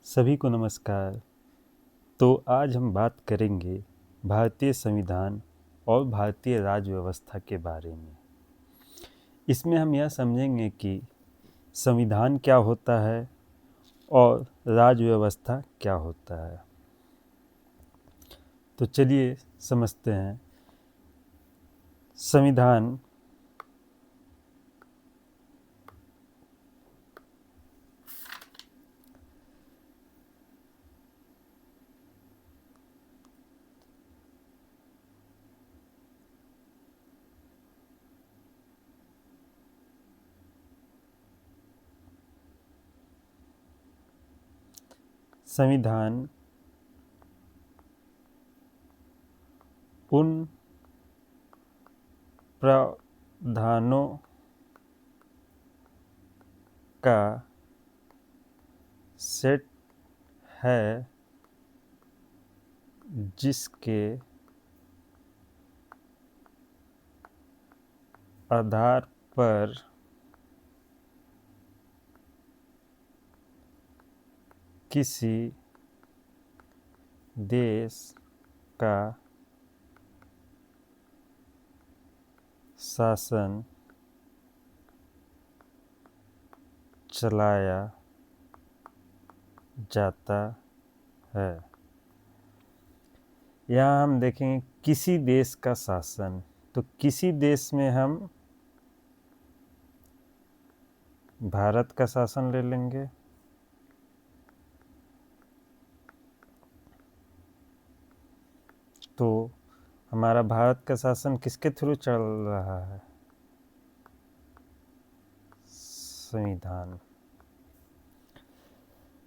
सभी को नमस्कार। तो आज हम बात करेंगे भारतीय संविधान और भारतीय राज्य व्यवस्था के बारे में। इसमें हम यह समझेंगे कि संविधान क्या होता है और राज्य व्यवस्था क्या होता है। तो चलिए समझते हैं। संविधान संविधान उन प्रावधानों का सेट है जिसके आधार पर किसी देश का शासन चलाया जाता है। यहाँ हम देखेंगे किसी देश का शासन, तो किसी देश में हम भारत का शासन ले लेंगे। तो हमारा भारत का शासन किसके थ्रू चल रहा है? संविधान।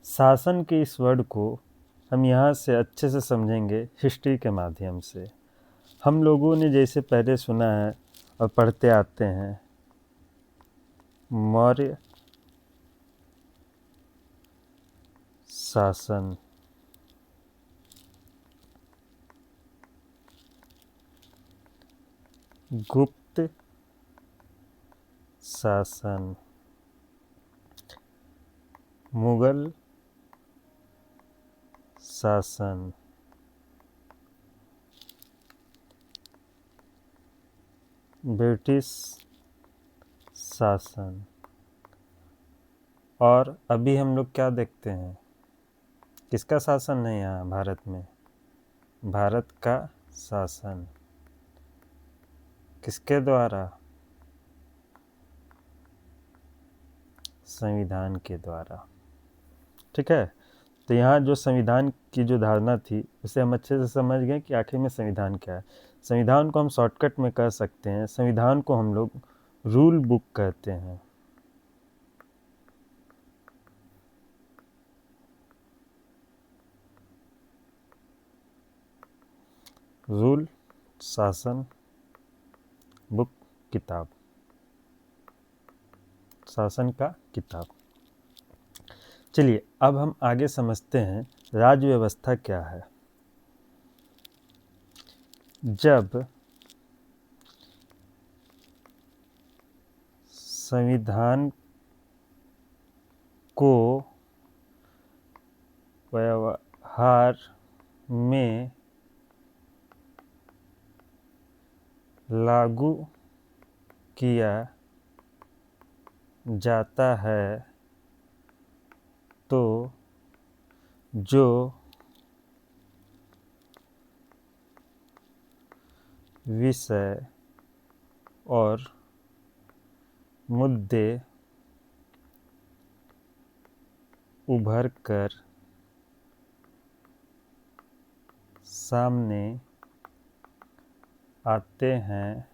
शासन के इस वर्ड को हम यहाँ से अच्छे से समझेंगे हिस्ट्री के माध्यम से। हम लोगों ने जैसे पहले सुना है और पढ़ते आते हैं, मौर्य शासन, गुप्त शासन, मुगल शासन, ब्रिटिश शासन, और अभी हम लोग क्या देखते हैं? किसका शासन है यहाँ भारत में? भारत का शासन किसके द्वारा? संविधान के द्वारा। ठीक है। तो यहाँ जो संविधान की जो धारणा थी उसे हम अच्छे से समझ गए कि आखिर में संविधान क्या है। संविधान को हम शॉर्टकट में कह सकते हैं, संविधान को हम लोग रूल बुक कहते हैं। रूल, शासन, बुक, किताब, शासन का किताब। चलिए अब हम आगे समझते हैं राज्य व्यवस्था क्या है। जब संविधान को व्यवहार में लागू किया जाता है तो जो विषय और मुद्दे उभर कर सामने आते हैं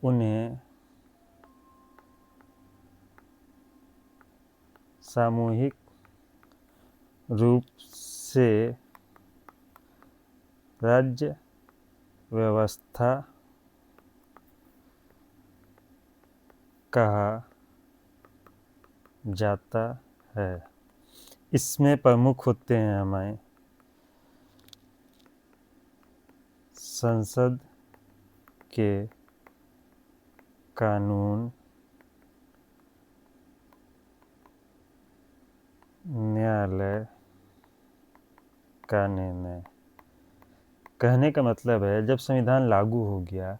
उन्हें सामूहिक रूप से राज्य व्यवस्था कहा जाता है। इसमें प्रमुख होते हैं हमारे संसद के कानून, न्यायालय का निर्णय। कहने का मतलब है जब संविधान लागू हो गया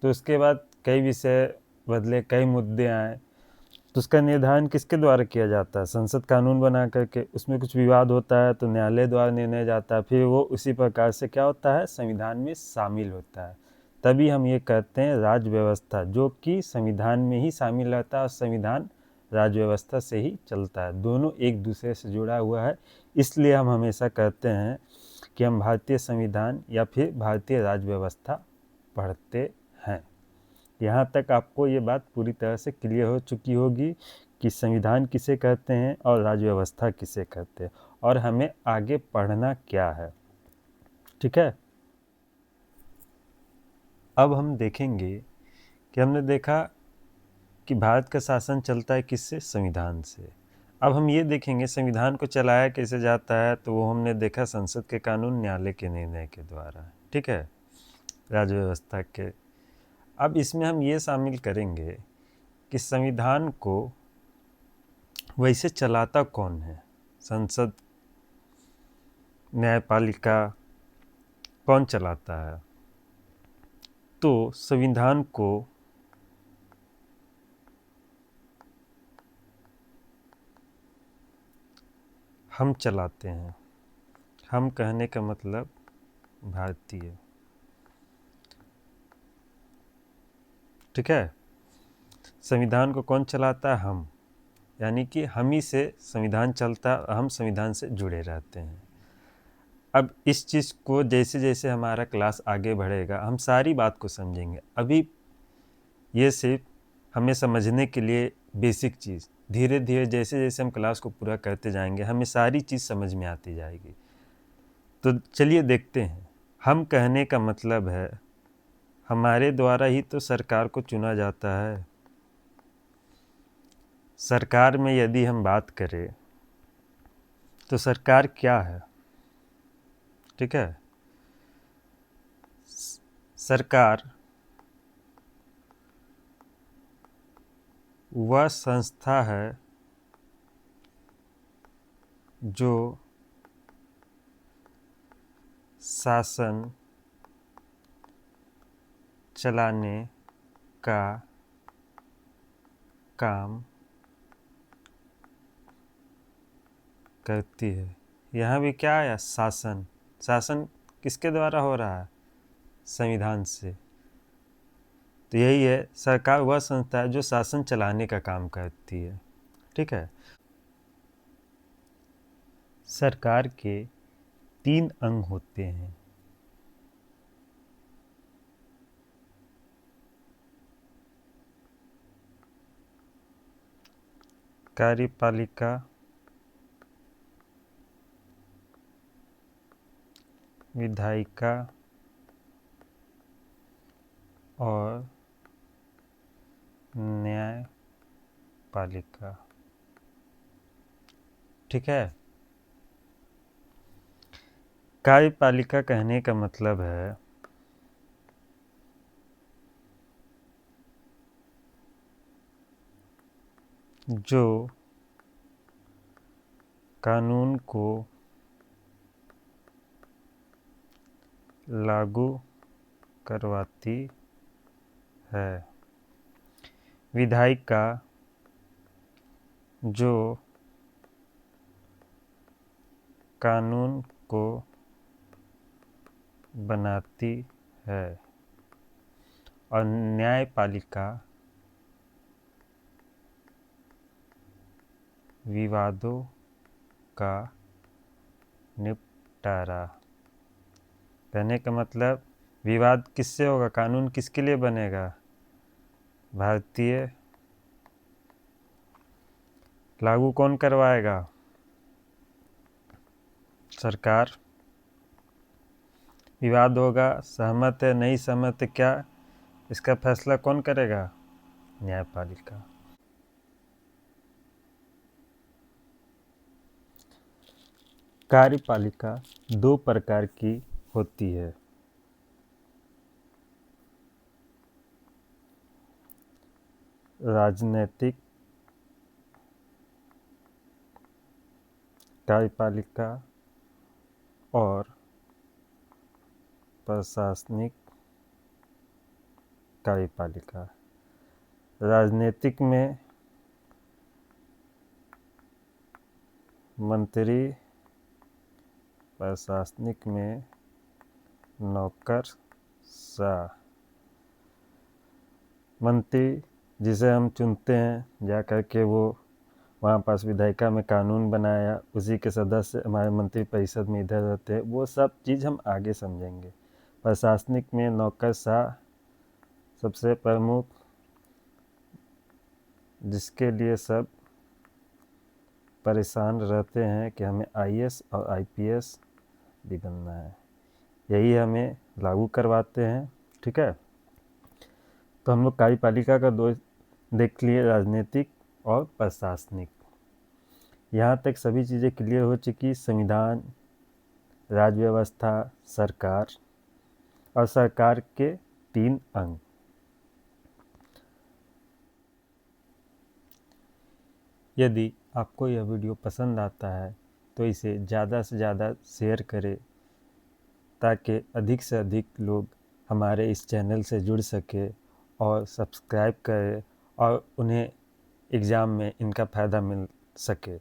तो उसके बाद कई विषय बदले, कई मुद्दे आए, तो उसका निर्धारण किसके द्वारा किया जाता है? संसद कानून बना करके। उसमें कुछ विवाद होता है तो न्यायालय द्वारा निर्णय जाता है, फिर वो उसी प्रकार से क्या होता है, संविधान में शामिल होता है। तभी हम ये कहते हैं राज्य व्यवस्था, जो कि संविधान में ही शामिल रहता है और संविधान राज्य व्यवस्था से ही चलता है। दोनों एक दूसरे से जुड़ा हुआ है। इसलिए हम हमेशा कहते हैं कि हम भारतीय संविधान या फिर भारतीय राज्य व्यवस्था पढ़ते हैं। यहाँ तक आपको ये बात पूरी तरह से क्लियर हो चुकी होगी कि संविधान किसे कहते हैं और राज्य व्यवस्था किसे कहते हैं, और हमें आगे पढ़ना क्या है। ठीक है, अब हम देखेंगे कि हमने देखा कि भारत का शासन चलता है किससे? संविधान से। अब हम ये देखेंगे संविधान को चलाया कैसे जाता है, तो वो हमने देखा संसद के कानून, न्यायालय के निर्णय के द्वारा। ठीक है, राज्य व्यवस्था के। अब इसमें हम ये शामिल करेंगे कि संविधान को वैसे चलाता कौन है? संसद, न्यायपालिका, कौन चलाता है? तो संविधान को हम चलाते हैं। हम कहने का मतलब भारतीय। ठीक है, संविधान को कौन चलाता है? हम, यानी कि हम ही से संविधान चलता है, हम संविधान से जुड़े रहते हैं। अब इस चीज़ को जैसे जैसे हमारा क्लास आगे बढ़ेगा हम सारी बात को समझेंगे। अभी ये सिर्फ हमें समझने के लिए बेसिक चीज़, धीरे धीरे जैसे जैसे हम क्लास को पूरा करते जाएंगे हमें सारी चीज़ समझ में आती जाएगी। तो चलिए देखते हैं। हम कहने का मतलब है हमारे द्वारा ही तो सरकार को चुना जाता है। सरकार में यदि हम बात करें तो सरकार क्या है? ठीक है, सरकार वह संस्था है जो शासन चलाने का काम करती है। यहाँ भी क्या आया? शासन। शासन किसके द्वारा हो रहा है? संविधान से। तो यही है, सरकार वह संस्था है जो शासन चलाने का काम करती है। ठीक है, सरकार के 3 अंग होते हैं। कार्यपालिका, विधायिका और न्यायपालिका। ठीक है, कार्यपालिका कहने का मतलब है जो कानून को लागू करवाती है। विधायिका जो कानून को बनाती है। और न्यायपालिका विवादों का निपटारा। कहने का मतलब विवाद किससे होगा? कानून किसके लिए बनेगा? भारतीय। लागू कौन करवाएगा? सरकार। विवाद होगा, सहमत है नहीं सहमत है, क्या इसका फैसला कौन करेगा? न्यायपालिका। कार्यपालिका 2 प्रकार की होती है। राजनीतिक कार्यपालिका और प्रशासनिक कार्यपालिका। राजनीतिक में मंत्री, प्रशासनिक में नौकरशाह। मंत्री जिसे हम चुनते हैं जा कर के, वो वहाँ पास विधायिका में कानून बनाया, उसी के सदस्य हमारे मंत्री परिषद में इधर रहते हैं, वो सब चीज़ हम आगे समझेंगे। प्रशासनिक में नौकरशाह सबसे प्रमुख, जिसके लिए सब परेशान रहते हैं कि हमें आईएएस और आईपीएस भी बनना है, यही हमें लागू करवाते हैं। ठीक है, तो हम लोग कार्यपालिका का दो देख लिए, राजनीतिक और प्रशासनिक। यहाँ तक सभी चीज़ें क्लियर हो चुकी। संविधान, राज्य व्यवस्था, सरकार और सरकार के 3 अंग। यदि आपको यह वीडियो पसंद आता है तो इसे ज़्यादा से ज़्यादा शेयर करें, ताकि अधिक से अधिक लोग हमारे इस चैनल से जुड़ सके और सब्सक्राइब करें और उन्हें एग्ज़ाम में इनका फ़ायदा मिल सके।